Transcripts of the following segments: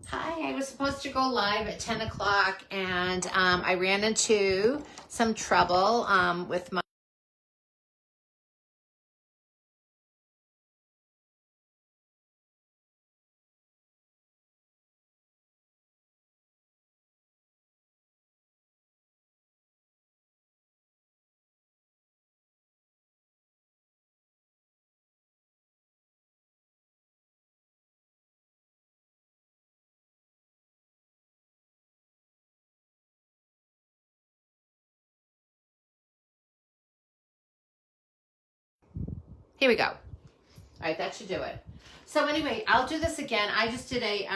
Hi, I was supposed to go live at 10 o'clock and I ran into some trouble with my. Here we go. All right, that should do it. So anyway, I'll do this again. I just did a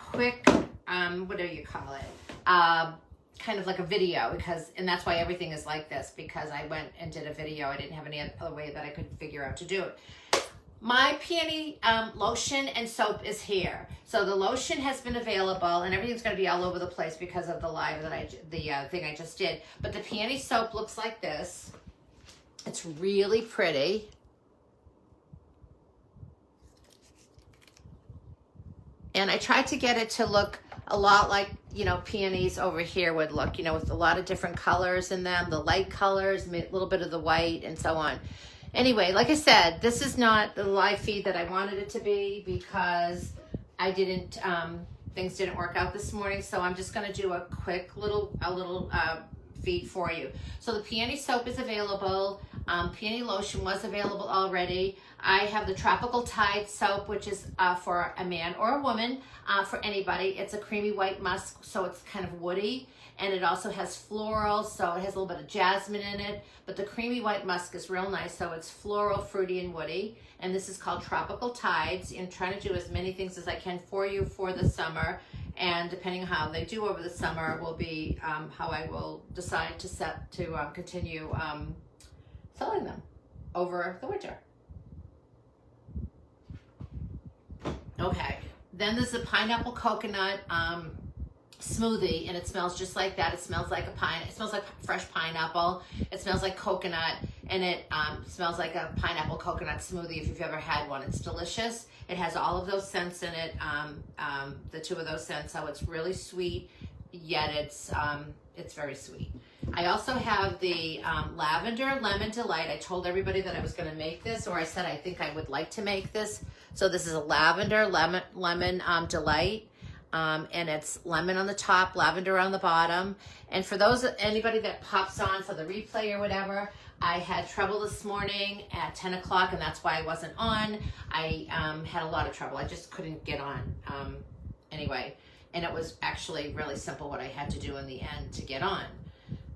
quick, what do you call it? Kind of like a video and that's why everything is like this, because I went and did a video. I didn't have any other way that I could figure out to do it. My peony lotion and soap is here. So the lotion has been available, and everything's going to be all over the place because of the live that the thing I just did. But the peony soap looks like this. It's really pretty. And I tried to get it to look a lot like, peonies over here would look, with a lot of different colors in them, the light colors, a little bit of the white, and so on. Anyway, like I said, this is not the live feed that I wanted it to be because things didn't work out this morning. So I'm just going to do a quick little feed for you. So the peony soap is available. Peony lotion was available already. I have the Tropical Tide soap, which is for a man or a woman, for anybody. It's a creamy white musk, so it's kind of woody. And it also has floral, so it has a little bit of jasmine in it. But the creamy white musk is real nice, so it's floral, fruity, and woody. And this is called Tropical Tides. I'm trying to do as many things as I can for you for the summer. And depending on how they do over the summer will be how I will decide to continue selling them over the winter. Okay, then there's a pineapple coconut smoothie, and it smells just like that. It smells like it smells like fresh pineapple. It smells like coconut, and it smells like a pineapple coconut smoothie if you've ever had one. It's delicious. It has all of those scents in it, the two of those scents, so it's really sweet, yet it's very sweet. I also have the Lavender Lemon Delight. I told everybody that I was going to make this, or I said I think I would like to make this. So this is a Lavender Lemon Delight. And it's lemon on the top, lavender on the bottom. And for anybody that pops on for the replay or whatever, I had trouble this morning at 10 o'clock, and that's why I wasn't on. I had a lot of trouble. I just couldn't get on anyway. And it was actually really simple what I had to do in the end to get on.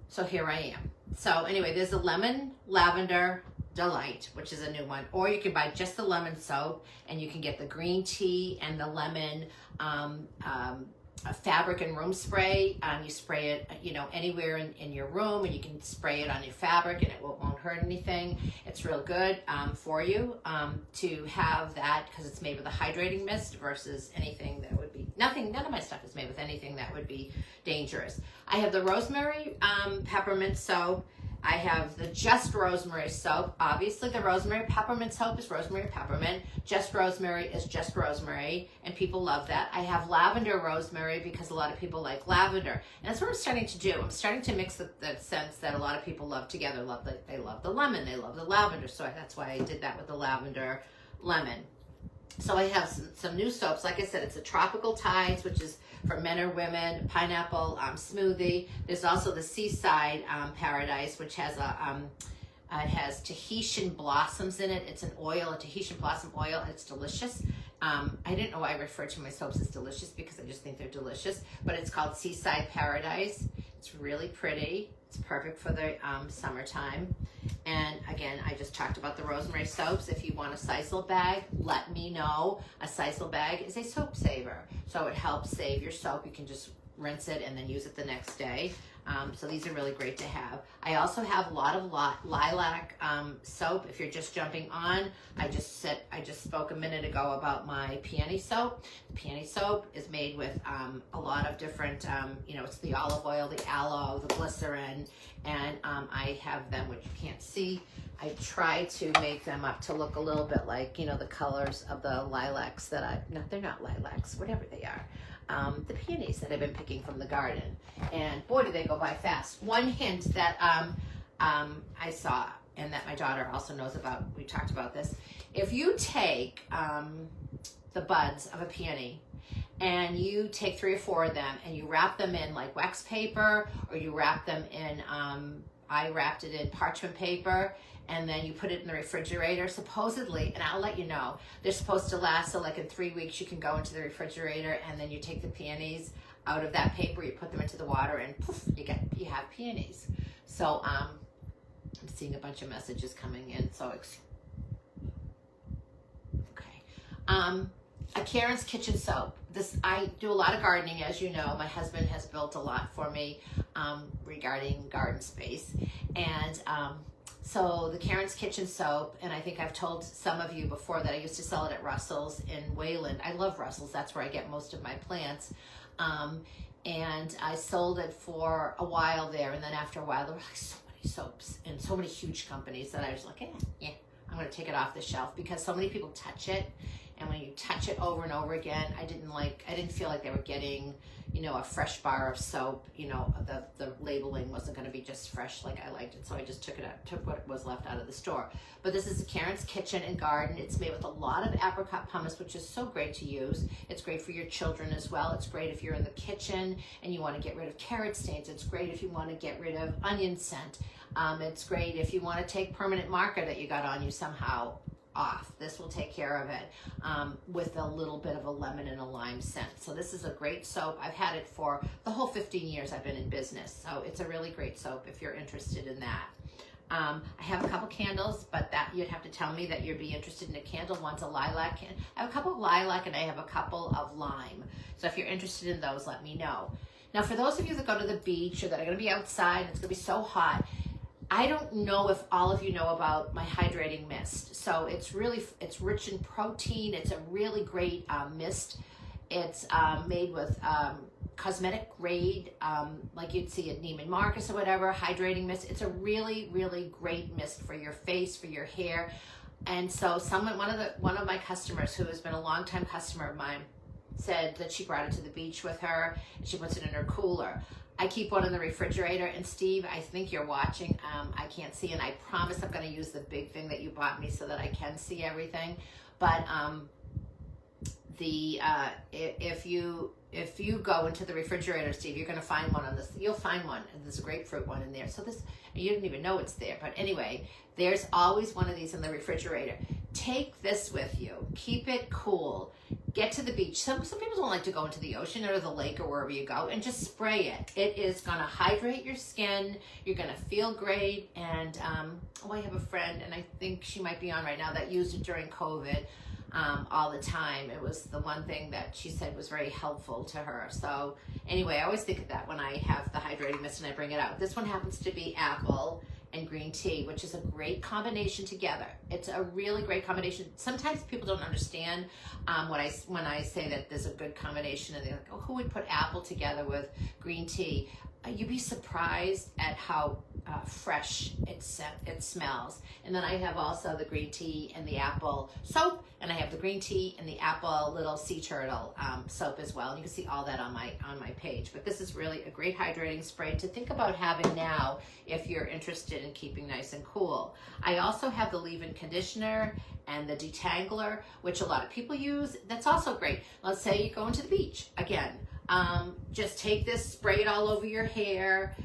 So here I am. So anyway, there's a Lemon Lavender Delight, which is a new one. Or you can buy just the lemon soap, and you can get the green tea and the lemon fabric and room spray. You spray it, anywhere in your room, and you can spray it on your fabric, and it won't hurt anything. It's real good for you to have that, because it's made with a hydrating mist versus anything that would be none of my stuff is made with anything that would be dangerous. I have the Rosemary peppermint soap. I have the Just Rosemary soap. Obviously, the Rosemary Peppermint soap is Rosemary Peppermint. Just Rosemary is Just Rosemary, and people love that. I have Lavender Rosemary because a lot of people like lavender. And that's what I'm starting to do. I'm starting to mix the scents that a lot of people love together. They love the lemon, they love the lavender. So that's why I did that with the Lavender Lemon. So I have some new soaps. Like I said, it's a Tropical Tides, which is for men or women, pineapple smoothie. There's also the Seaside Paradise, which has it has Tahitian blossoms in it. It's an oil, a Tahitian blossom oil. It's delicious. I didn't know I refer to my soaps as delicious because I just think they're delicious, but it's called Seaside Paradise. It's really pretty. It's perfect for the summertime. And again, I just talked about the Rosemary soaps. If you want a sisal bag, let me know. A sisal bag is a soap saver. So it helps save your soap. You can just rinse it and then use it the next day. So these are really great to have. I also have a lot of lilac soap. If you're just jumping on, I just spoke a minute ago about my peony soap. The peony soap is made with a lot of different, it's the olive oil, the aloe, the glycerin, and I have them, which you can't see, I try to make them up to look a little bit like, you know, the colors of the lilacs that no, they're not lilacs, whatever they are. The peonies that I've been picking from the garden. And boy, do they go by fast. One hint that I saw, and that my daughter also knows about, we talked about this. If you take the buds of a peony and you take 3 or 4 of them and you wrap them in like wax paper, or you wrap them in, I wrapped it in parchment paper, and then you put it in the refrigerator, supposedly, and I'll let you know, they're supposed to last, so like in 3 weeks you can go into the refrigerator, and then you take the peonies out of that paper, you put them into the water, and poof, you have peonies. So I'm seeing a bunch of messages coming in, so okay. A Karen's Kitchen Soap. This, I do a lot of gardening, as you know. My husband has built a lot for me regarding garden space. And so the Karen's Kitchen Soap, and I think I've told some of you before that I used to sell it at Russell's in Wayland. I love Russell's. That's where I get most of my plants. And I sold it for a while there. And then after a while, there were like so many soaps and so many huge companies that I was like, yeah, I'm going to take it off the shelf, because so many people touch it. And when you touch it over and over again, I didn't feel like they were getting, you know, a fresh bar of soap. You know, the labeling wasn't going to be just fresh like I liked it. So I just took what was left out of the store. But this is Karen's Kitchen and Garden. It's made with a lot of apricot pumice, which is so great to use. It's great for your children as well. It's great if you're in the kitchen and you want to get rid of carrot stains. It's great if you want to get rid of onion scent. It's great if you want to take permanent marker that you got on you somehow off. This will take care of it with a little bit of a lemon and a lime scent. So this is a great soap. I've had it for the whole 15 years I've been in business. So it's a really great soap if you're interested in that. I have a couple candles, but that you'd have to tell me that you'd be interested in a candle. One's a lilac. I have a couple of lilac and I have a couple of lime. So if you're interested in those, let me know. Now, for those of you that go to the beach or that are going to be outside and it's going to be so hot, I don't know if all of you know about my hydrating mist. So it's rich in protein. It's a really great mist. It's made with cosmetic grade, like you'd see at Neiman Marcus or whatever, hydrating mist. It's a really, really great mist for your face, for your hair. And so one of my customers, who has been a longtime customer of mine, said that she brought it to the beach with her and she puts it in her cooler. I keep one in the refrigerator, and Steve, I think you're watching. I can't see, and I promise I'm going to use the big thing that you bought me so that I can see everything. But if you go into the refrigerator, Steve, you're going to find one on this. You'll find one, and there's a grapefruit one in there. So this, you didn't even know it's there. But anyway, there's always one of these in the refrigerator. Take this with you. Keep it cool. Get to the beach. Some people don't like to go into the ocean or the lake or wherever you go, and just spray it. It is going to hydrate your skin. You're going to feel great. And I have a friend, and I think she might be on right now, that used it during COVID all the time. It was the one thing that she said was very helpful to her. So anyway, I always think of that when I have the hydrating mist and I bring it out. This one happens to be apple and green tea, which is a great combination together. It's a really great combination. Sometimes people don't understand when I say that there's a good combination, and they're like, oh, who would put apple together with green tea? You'd be surprised at how fresh it smells. And then I have also the green tea and the apple soap, and I have the green tea and the apple little sea turtle soap as well. And you can see all that on my page. But this is really a great hydrating spray to think about having now if you're interested in keeping nice and cool. I also have the leave-in conditioner and the detangler, which a lot of people use. That's also great. Let's say you go into the beach again. Just take this, spray it all over your hair.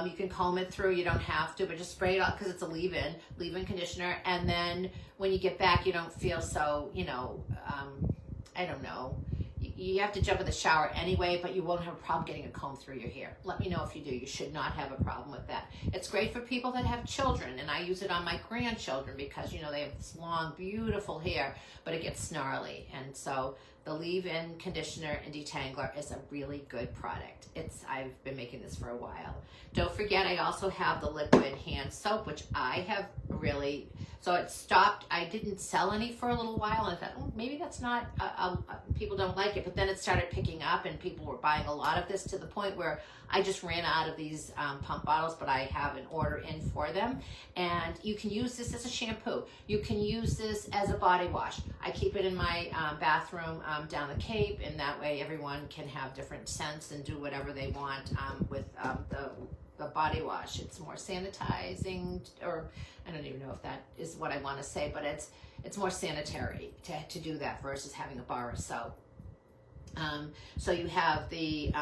You can comb it through, you don't have to, but just spray it all because it's a leave-in conditioner. And then when you get back, you don't feel so, I don't know. You have to jump in the shower anyway, but you won't have a problem getting a comb through your hair. Let me know if you do. You should not have a problem with that. It's great for people that have children, and I use it on my grandchildren because, they have this long, beautiful hair, but it gets snarly. And so the leave-in conditioner and detangler is a really good product. I've been making this for a while. Don't forget, I also have the liquid hand soap, which I have really, so it stopped. I didn't sell any for a little while, and I thought, oh, maybe that's not, people don't like it. But then it started picking up, and people were buying a lot of this to the point where I just ran out of these pump bottles, but I have an order in for them. And you can use this as a shampoo. You can use this as a body wash. I keep it in my bathroom down the Cape, and that way everyone can have different scents and do whatever they want with the body wash. It's more sanitizing, or I don't even know if that is what I want to say, but it's more sanitary to do that versus having a bar of soap. So you have the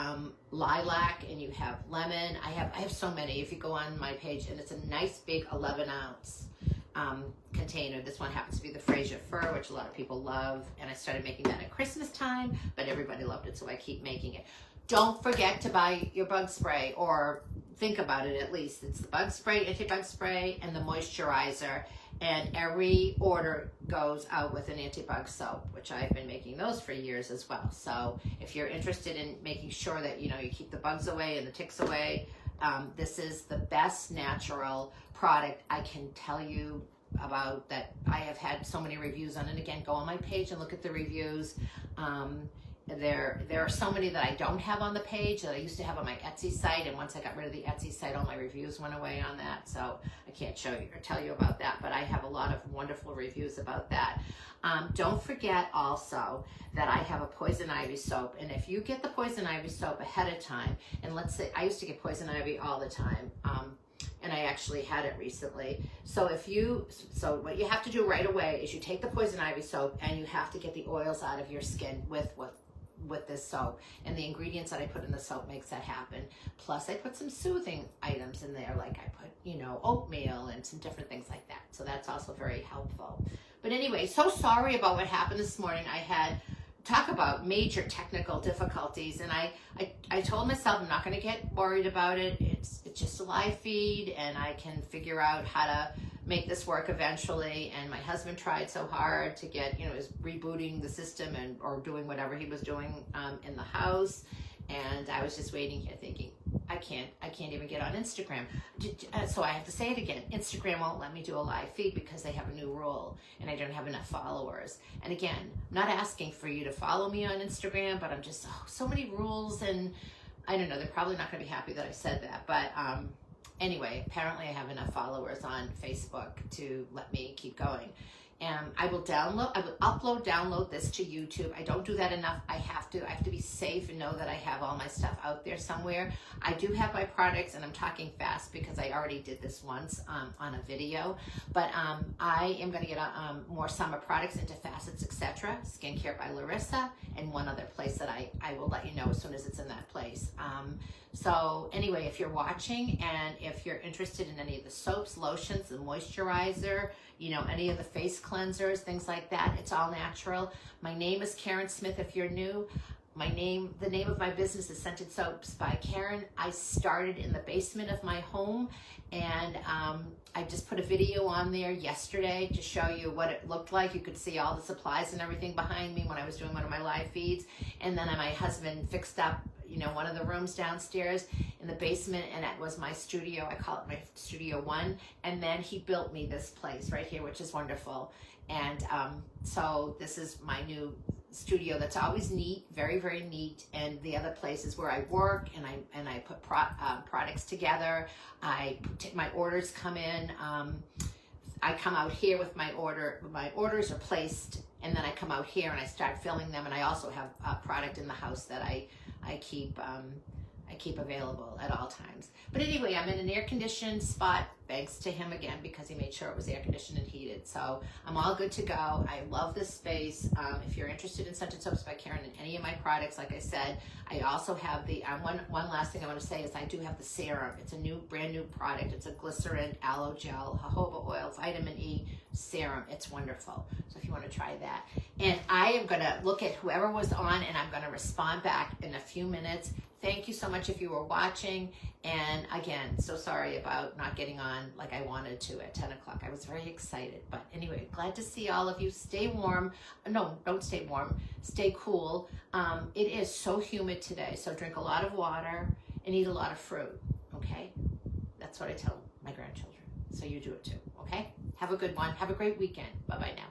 lilac, and you have lemon. I have so many. If you go on my page, and it's a nice big 11-ounce container. This one happens to be the Fraser Fir, which a lot of people love, and I started making that at Christmas time, but everybody loved it, so I keep making it. Don't forget to buy your bug spray, or think about it at least. It's the bug spray, anti-bug spray, and the moisturizer. And every order goes out with an anti-bug soap, which I've been making those for years as well. So if you're interested in making sure that you keep the bugs away and the ticks away, this is the best natural product I can tell you about. That I have had so many reviews on it. Again, go on my page and look at the reviews. There are so many that I don't have on the page that I used to have on my Etsy site, and once I got rid of the Etsy site, all my reviews went away on that, so I can't show you or tell you about that, but I have a lot of wonderful reviews about that. Don't forget also that I have a poison ivy soap, and if you get the poison ivy soap ahead of time, and let's say I used to get poison ivy all the time, and I actually had it recently. So what you have to do right away is you take the poison ivy soap, and you have to get the oils out of your skin with this soap, and the ingredients that I put in the soap makes that happen. Plus I put some soothing items in there, like I put oatmeal and some different things like that, so that's also very helpful. But anyway, so sorry about what happened this morning. I had talk about major technical difficulties, and I told myself I'm not going to get worried about it. It's just a live feed, and I can figure out how to make this work eventually. And my husband tried so hard to get, is rebooting the system or doing whatever he was doing in the house, and I was just waiting here thinking, I can't even get on Instagram. So I have to say it again. Instagram won't let me do a live feed because they have a new rule, and I don't have enough followers. And again, I'm not asking for you to follow me on Instagram, but I'm just, so many rules, and I don't know, they're probably not going to be happy that I said that. But anyway, apparently I have enough followers on Facebook to let me keep going. And I will download this to YouTube. I don't do that enough. I have to be safe and know that I have all my stuff out there somewhere. I do have my products, and I'm talking fast because I already did this once on a video. But I am going to get more summer products into Facets, etc. Skincare by Larissa, and one other place that I will let you know as soon as it's in that place. So anyway, if you're watching, and if you're interested in any of the soaps, lotions, the moisturizer, any of the face cleansers, things like that, it's all natural. My name is Karen Smith if you're new. The name of my business is Scented Soaps by Karen. I started in the basement of my home, and I just put a video on there yesterday to show you what it looked like. You could see all the supplies and everything behind me when I was doing one of my live feeds. And then my husband fixed up one of the rooms downstairs in the basement, and it was my studio. I call it my Studio 1. And then he built me this place right here, which is wonderful. And so this is my new studio that's always neat, very, very neat. And the other places where I work, and I put products together. My orders come in. I come out here with my order. My orders are placed, and then I come out here and I start filling them. And I also have a product in the house that I keep available at all times. But anyway, I'm in an air-conditioned spot, thanks to him again, because he made sure it was air-conditioned and heated. So I'm all good to go. I love this space. If you're interested in Scented Soaps by Karen and any of my products, like I said, I also have the, one last thing I want to say is I do have the serum. It's a brand new product. It's a glycerin, aloe gel, jojoba oil, vitamin E serum. It's wonderful. So if you want to try that. And I am going to look at whoever was on, and I'm going to respond back in a few minutes. thank you so much if you were watching. And again, so sorry about not getting on like I wanted to at 10 o'clock. I was very excited. But anyway, glad to see all of you. Stay warm. No, don't stay warm. Stay cool. It is so humid today. So drink a lot of water and eat a lot of fruit. Okay? That's what I tell my grandchildren. So you do it too. Okay? Have a good one. Have a great weekend. Bye-bye now.